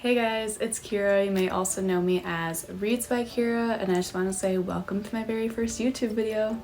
Hey guys, it's Kira. You may also know me as Reads by Kira, and I just want to say welcome to my very first YouTube video.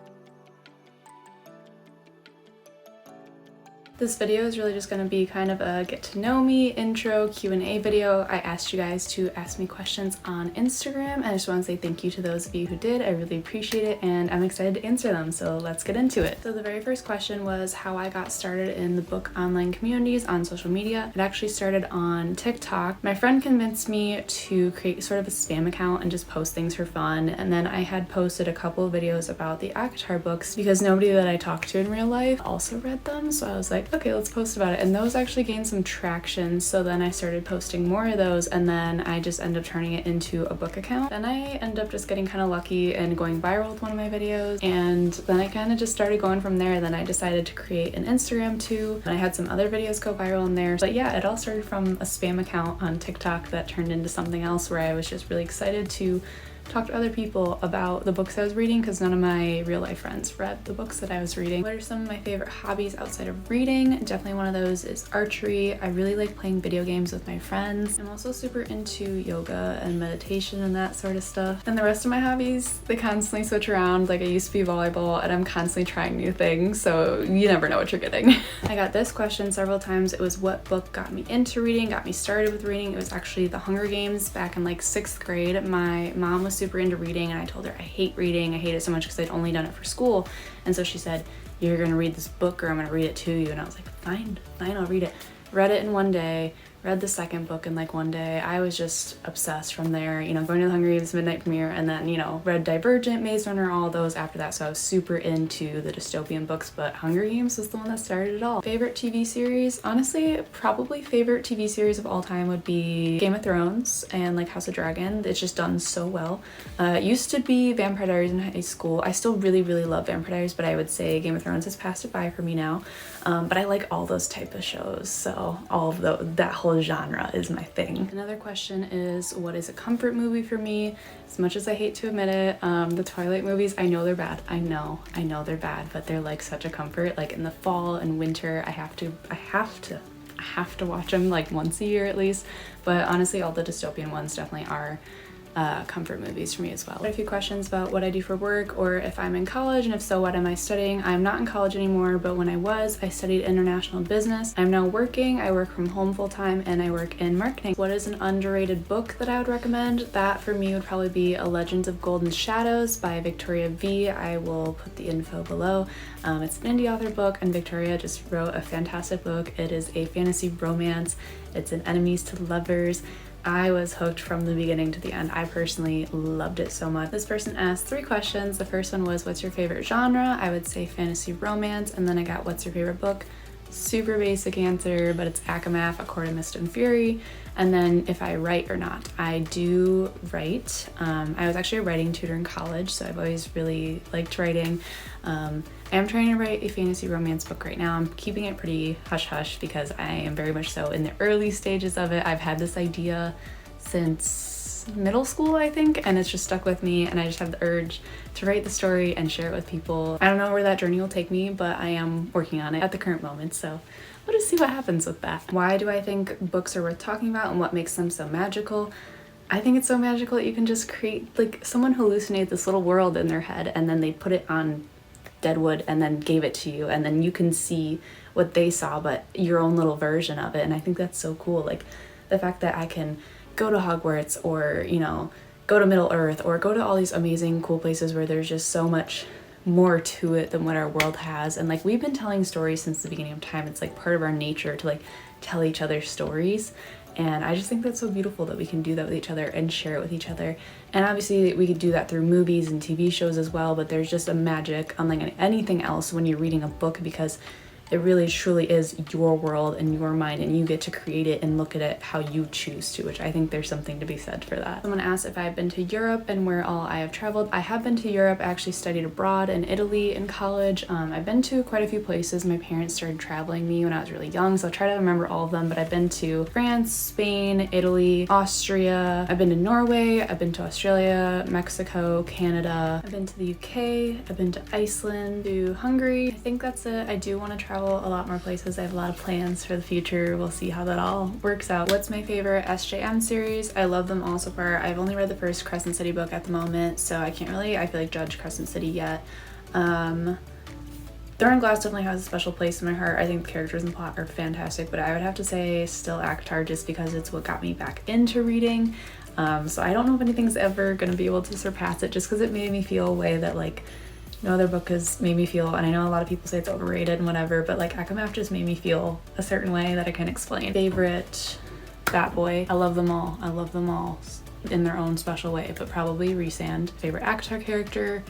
This video is really just going to be kind of a get to know me intro Q&A video. I asked you guys to ask me questions on Instagram, and I just want to say thank you to those of you who did. I really appreciate it, and I'm excited to answer them, so let's get into it. So the very first question was how I got started in the book online communities on social media. It actually started on TikTok. My friend convinced me to create sort of a spam account and just post things for fun, and then I had posted a couple of videos about the ACOTAR books because nobody that I talked to in real life also read them, so I was like, okay, let's post about it. And those actually gained some traction, so then I started posting more of those, and then I just ended up turning it into a book account. Then I ended up just getting kind of lucky and going viral with one of my videos, and then I kind of just started going from there. Then I decided to create an Instagram too, and I had some other videos go viral in there. But yeah, it all started from a spam account on TikTok that turned into something else where I was just really excited to talk to other people about the books I was reading because none of my real life friends read the books that I was reading. What are some of my favorite hobbies outside of reading? Definitely one of those is archery. I really like playing video games with my friends. I'm also super into yoga and meditation and that sort of stuff. And the rest of my hobbies, they constantly switch around. Like I used to be volleyball and I'm constantly trying new things, so you never know what you're getting. I got this question several times. It was what book got me into reading, got me started with reading. It was actually The Hunger Games back in like 6th grade. My mom was super into reading and I told her I hate reading. I hate it so much because I'd only done it for school. And so she said, you're gonna read this book or I'm gonna read it to you. And I was like, fine, I'll read it. Read it in one day, read the second book in like one day. I was just obsessed from there, going to the Hunger Games midnight premiere, and then, read Divergent, Maze Runner, all those after that. So I was super into the dystopian books, but Hunger Games was the one that started it all. Favorite TV series? Honestly, probably favorite TV series of all time would be Game of Thrones and like House of Dragon. It's just done so well. It used to be Vampire Diaries in high school. I still really, really love Vampire Diaries, but I would say Game of Thrones has passed it by for me now. But I like all those type of shows, so all of that whole genre is my thing. Another question is, what is a comfort movie for me? As much as I hate to admit it, the Twilight movies, I know they're bad. I know they're bad, but they're like such a comfort. Like in the fall and winter, I have to watch them like once a year at least. But honestly, all the dystopian ones definitely are comfort movies for me as well. I had a few questions about what I do for work or if I'm in college, and if so, what am I studying? I'm not in college anymore, but when I was, I studied international business. I'm now working. I work from home full-time and I work in marketing. What is an underrated book that I would recommend? That for me would probably be A Legends of Golden Shadows by Victoria V. I will put the info below. It's an indie author book, and Victoria just wrote a fantastic book. It is a fantasy romance. It's an enemies to lovers. I was hooked from the beginning to the end. I personally loved it so much. This person asked 3 questions. The first one was, what's your favorite genre? I would say fantasy romance. And then I got, what's your favorite book? Super basic answer, but it's Akamath, A Court of Mist and Fury. And then if I write or not, I do write. I was actually a writing tutor in college, so I've always really liked writing. I am trying to write a fantasy romance book right now. I'm keeping it pretty hush-hush because I am very much so in the early stages of it. I've had this idea since middle school, I think, and it's just stuck with me, and I just have the urge to write the story and share it with people. I don't know where that journey will take me, but I am working on it at the current moment, so we'll just see what happens with that. Why do I think books are worth talking about and what makes them so magical? I think it's so magical that you can just create, like, someone hallucinated this little world in their head and then they put it on deadwood and then gave it to you, and then you can see what they saw but your own little version of it. And I think that's so cool. Like the fact that I can go to Hogwarts or go to Middle Earth or go to all these amazing cool places where there's just so much more to it than what our world has. And like we've been telling stories since the beginning of time. It's like part of our nature to like tell each other stories. And I just think that's so beautiful that we can do that with each other and share it with each other. And obviously we could do that through movies and TV shows as well, but there's just a magic unlike anything else when you're reading a book, because it really truly is your world and your mind, and you get to create it and look at it how you choose to, which I think there's something to be said for that. Someone asked if I've been to Europe and where all I have traveled. I have been to Europe. I actually studied abroad in Italy in college. I've been to quite a few places. My parents started traveling me when I was really young, so I try to remember all of them, but I've been to France, Spain, Italy, Austria. I've been to Norway. I've been to Australia, Mexico, Canada. I've been to the UK. I've been to Iceland, to Hungary. I think that's it. I do want to travel travel a lot more places. I have a lot of plans for the future. We'll see how that all works out. What's my favorite SJM series? I love them all so far. I've only read the first Crescent City book at the moment, so I can't really, I feel like, judge Crescent City yet. Thorn Glass definitely has a special place in my heart. I think the characters and plot are fantastic, but I would have to say still ACOTAR, just because it's what got me back into reading. So I don't know if anything's ever going to be able to surpass it, just because it made me feel a way that like no other book has made me feel. And I know a lot of people say it's overrated and whatever, but like ACOMAF just made me feel a certain way that I can't explain. Favorite Bat Boy? I love them all. I love them all in their own special way, but probably Rhysand. Favorite ACOTAR character?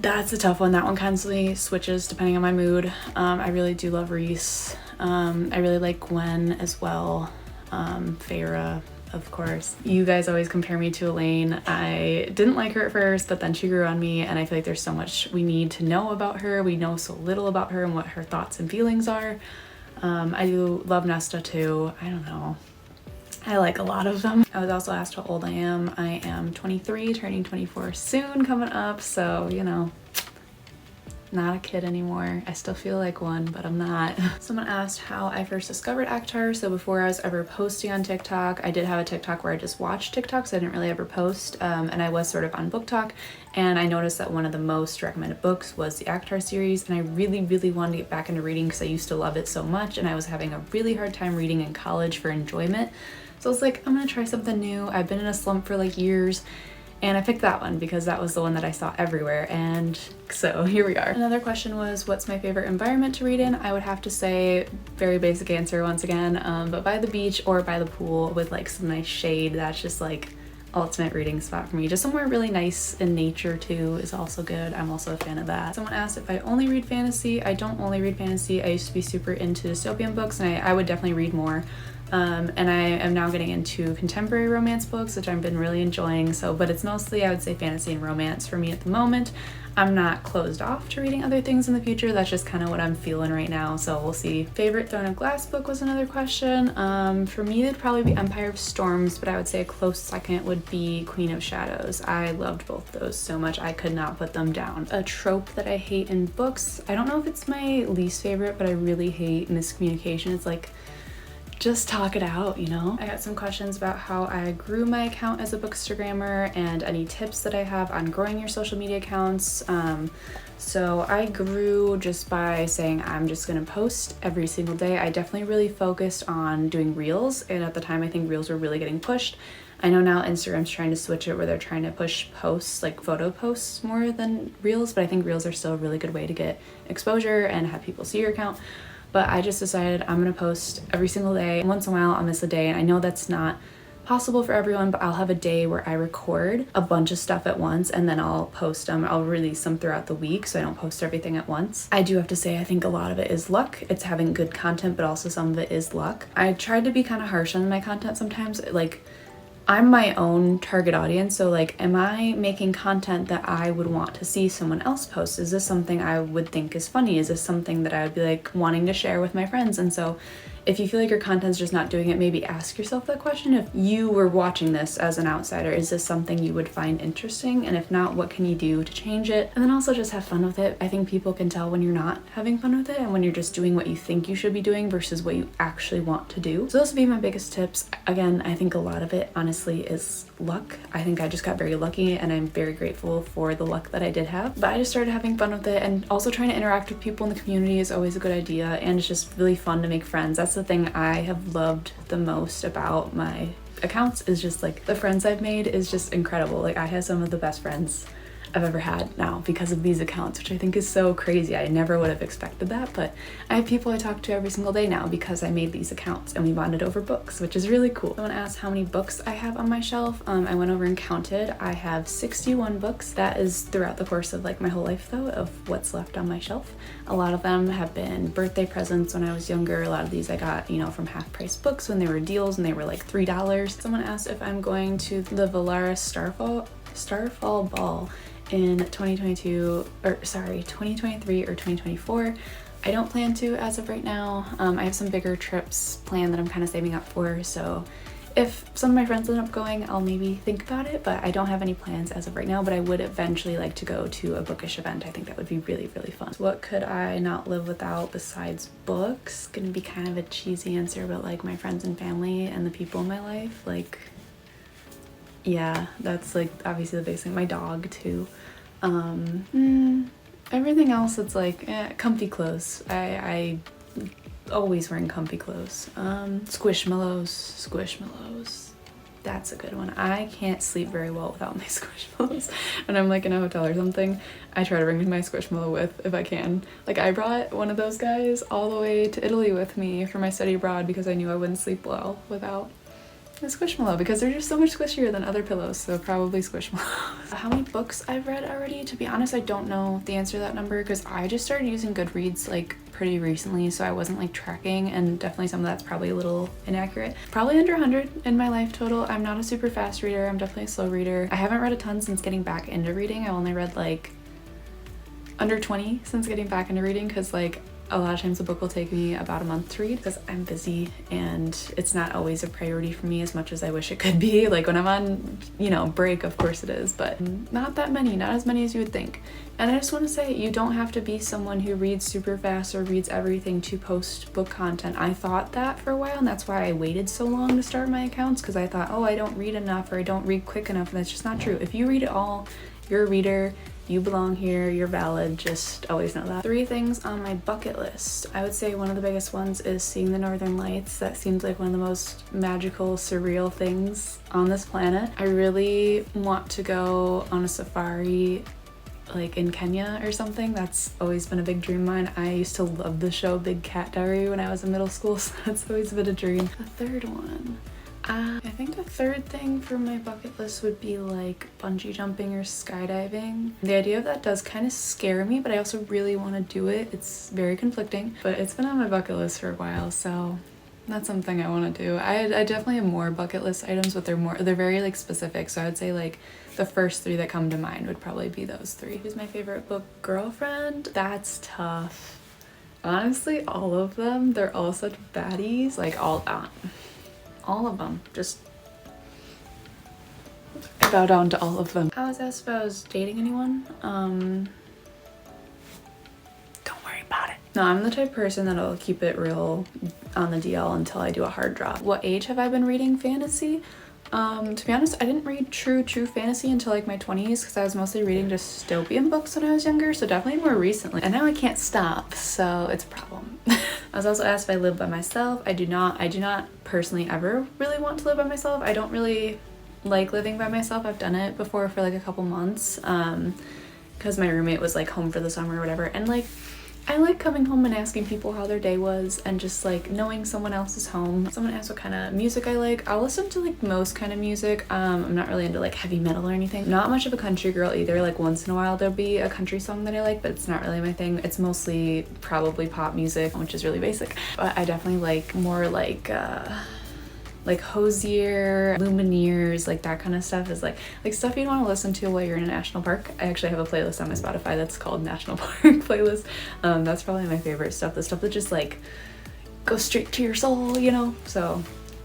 That's a tough one. That one constantly switches depending on my mood. I really do love Rhys. I really like Gwen as well. Feyre, of course. You guys always compare me to Elaine. I didn't like her at first, but then she grew on me, and I feel like there's so much we need to know about her. We know so little about her and what her thoughts and feelings are. I do love Nesta too. I don't know. I like a lot of them. I was also asked how old I am. I am 23, turning 24 soon, coming up, so you know, not a kid anymore. I still feel like one, but I'm not. Someone asked how I first discovered ACOTAR. So before I was ever posting on TikTok, I did have a TikTok where I just watched TikToks. I didn't really ever post, and I was sort of on Book Talk, and I noticed that one of the most recommended books was the ACOTAR series, and I really wanted to get back into reading because I used to love it so much, and I was having a really hard time reading in college for enjoyment. So I was like, I'm gonna try something new. I've been in a slump for like years, and I picked that one because that was the one that I saw everywhere, and so here we are. Another question was, what's my favorite environment to read in? I would have to say, very basic answer once again, but by the beach or by the pool with like some nice shade. That's just like ultimate reading spot for me. Just somewhere really nice in nature too is also good. I'm also a fan of that. Someone asked if I only read fantasy. I don't only read fantasy. I used to be super into dystopian books, and I would definitely read more. And I am now getting into contemporary romance books, which I've been really enjoying. So, but it's mostly, I would say, fantasy and romance for me at the moment. I'm not closed off to reading other things in the future. That's just kind of what I'm feeling right now, so we'll see. Favorite Throne of Glass book was another question. For me, it'd probably be Empire of Storms, but I would say a close second would be Queen of Shadows. I loved both those so much, I could not put them down. A trope that I hate in books, I don't know if it's my least favorite, but I really hate miscommunication. It's like, just talk it out, you know? I got some questions about how I grew my account as a bookstagrammer and any tips that I have on growing your social media accounts. So I grew just by saying I'm just gonna post every single day. I definitely really focused on doing reels, and at the time I think reels were really getting pushed. I know now Instagram's trying to switch it where they're trying to push posts, like photo posts, more than reels, but I think reels are still a really good way to get exposure and have people see your account. But I just decided I'm gonna post every single day. Once in a while I'll miss a day, and I know that's not possible for everyone, but I'll have a day where I record a bunch of stuff at once, and then I'll post them. I'll release them throughout the week, so I don't post everything at once. I do have to say, I think a lot of it is luck. It's having good content, but also some of it is luck. I tried to be kind of harsh on my content sometimes. Like, I'm my own target audience, so like, am I making content that I would want to see someone else post? Is this something I would think is funny? Is this something that I would be like wanting to share with my friends? And so if you feel like your content's just not doing it, maybe ask yourself that question. If you were watching this as an outsider, is this something you would find interesting? And if not, what can you do to change it? And then also just have fun with it. I think people can tell when you're not having fun with it and when you're just doing what you think you should be doing versus what you actually want to do. So those would be my biggest tips. Again, I think a lot of it honestly is luck. I think I just got very lucky, and I'm very grateful for the luck that I did have. But I just started having fun with it, and also trying to interact with people in the community is always a good idea, and it's just really fun to make friends. That's the thing I have loved the most about my accounts, is just like the friends I've made is just incredible. Like, I have some of the best friends I've ever had now because of these accounts, which I think is so crazy. I never would have expected that, but I have people I talk to every single day now because I made these accounts, and we bonded over books, which is really cool. Someone asked how many books I have on my shelf. I went over and counted. I have 61 books. That is throughout the course of like my whole life though, of what's left on my shelf. A lot of them have been birthday presents when I was younger. A lot of these I got, you know, from half price books when they were deals and they were like $3. Someone asked if I'm going to the Valaris Starfall Ball in 2023 or 2024. I don't plan to as of right now. I have some bigger trips planned that I'm kind of saving up for, so if some of my friends end up going, I'll maybe think about it, but I don't have any plans as of right now, but I would eventually like to go to a bookish event. I think that would be really, really fun. So what could I not live without besides books? Gonna be kind of a cheesy answer, but like my friends and family and the people in my life, like, yeah, that's like obviously the biggest thing. My dog too. Everything else, it's like comfy clothes. I always wearing comfy clothes. Squishmallows. That's a good one. I can't sleep very well without my Squishmallows. When I'm like in a hotel or something, I try to bring my Squishmallow with if I can. Like I brought one of those guys all the way to Italy with me for my study abroad because I knew I wouldn't sleep well without a Squishmallow, because they're just so much squishier than other pillows, so probably Squishmallows. How many books I've read already? To be honest, I don't know the answer to that number because I just started using Goodreads like pretty recently, so I wasn't like tracking, and definitely some of that's probably a little inaccurate. Probably under 100 in my life total. I'm not a super fast reader. I'm definitely a slow reader. I haven't read a ton since getting back into reading. I only read like under 20 since getting back into reading because like a lot of times a book will take me about a month to read because I'm busy and it's not always a priority for me as much as I wish it could be. Like when I'm on, you know, break, of course it is, but not that many, not as many as you would think. And I just want to say, you don't have to be someone who reads super fast or reads everything to post book content. I thought that for a while, and that's why I waited so long to start my accounts, because I thought, oh, I don't read enough or I don't read quick enough, and that's just not true. If you read it all, you're a reader. You belong here, you're valid, just always know that. 3 things on my bucket list. I would say one of the biggest ones is seeing the Northern Lights. That seems like one of the most magical, surreal things on this planet. I really want to go on a safari like in Kenya or something. That's always been a big dream of mine. I used to love the show Big Cat Diary when I was in middle school, so that's always been a dream. The third one. I think the third thing for my bucket list would be like bungee jumping or skydiving. The idea of that does kind of scare me, but I also really want to do it. It's very conflicting, but it's been on my bucket list for a while, so that's something I want to do. I definitely have more bucket list items, but they're very like specific, so I would say like the first 3 that come to mind would probably be those 3. Who's my favorite book girlfriend? That's tough. Honestly, all of them. They're all such baddies. Like all of them. Just I bow down to all of them. I was asked if I was dating anyone. Don't worry about it. No, I'm the type of person that'll keep it real on the DL until I do a hard drop. What age have I been reading fantasy? To be honest, I didn't read true fantasy until like my 20s because I was mostly reading dystopian books when I was younger, so definitely more recently. And now I can't stop, so it's a problem. I was also asked if I live by myself. I do not personally ever really want to live by myself. I don't really like living by myself. I've done it before for like a couple months because my roommate was like home for the summer or whatever, and like I like coming home and asking people how their day was and just like knowing someone else is home. Someone asked what kind of music I like. I'll listen to like most kind of music. I'm not really into like heavy metal or anything. Not much of a country girl either. Like once in a while there'll be a country song that I like, but it's not really my thing. It's mostly probably pop music, which is really basic. But I definitely like more like Hosier, Lumineers, like that kind of stuff is like stuff you'd want to listen to while you're in a national park. I actually have a playlist on my Spotify that's called National Park Playlist. That's probably my favorite stuff. The stuff that just like goes straight to your soul, you know? So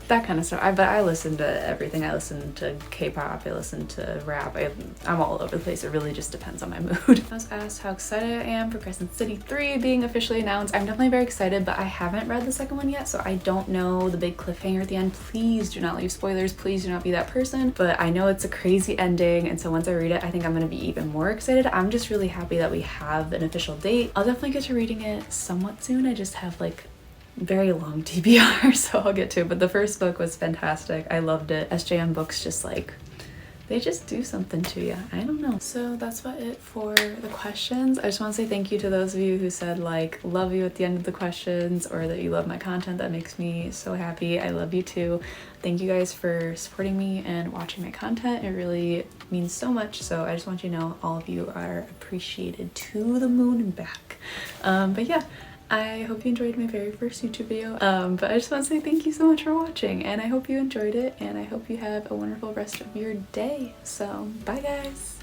that kind of stuff. But I listen to everything. I listen to K-pop, I listen to rap. I'm all over the place. It really just depends on my mood. I was asked how excited I am for Crescent City 3 being officially announced. I'm definitely very excited, but I haven't read the second one yet, so I don't know the big cliffhanger at the end. Please do not leave spoilers. Please do not be that person. But I know it's a crazy ending, and so once I read it, I think I'm going to be even more excited. I'm just really happy that we have an official date. I'll definitely get to reading it somewhat soon. I just have like very long TBR, so I'll get to it. But the first book was fantastic. I loved it. SJM books just like, they just do something to you. I don't know. So that's about it for the questions. I just want to say thank you to those of you who said like love you at the end of the questions, or that you love my content. That makes me so happy. I love you too. Thank you guys for supporting me and watching my content. It really means so much. So I just want you to know all of you are appreciated to the moon and back. But yeah, I hope you enjoyed my very first YouTube video, but I just want to say thank you so much for watching, and I hope you enjoyed it, and I hope you have a wonderful rest of your day. So bye guys!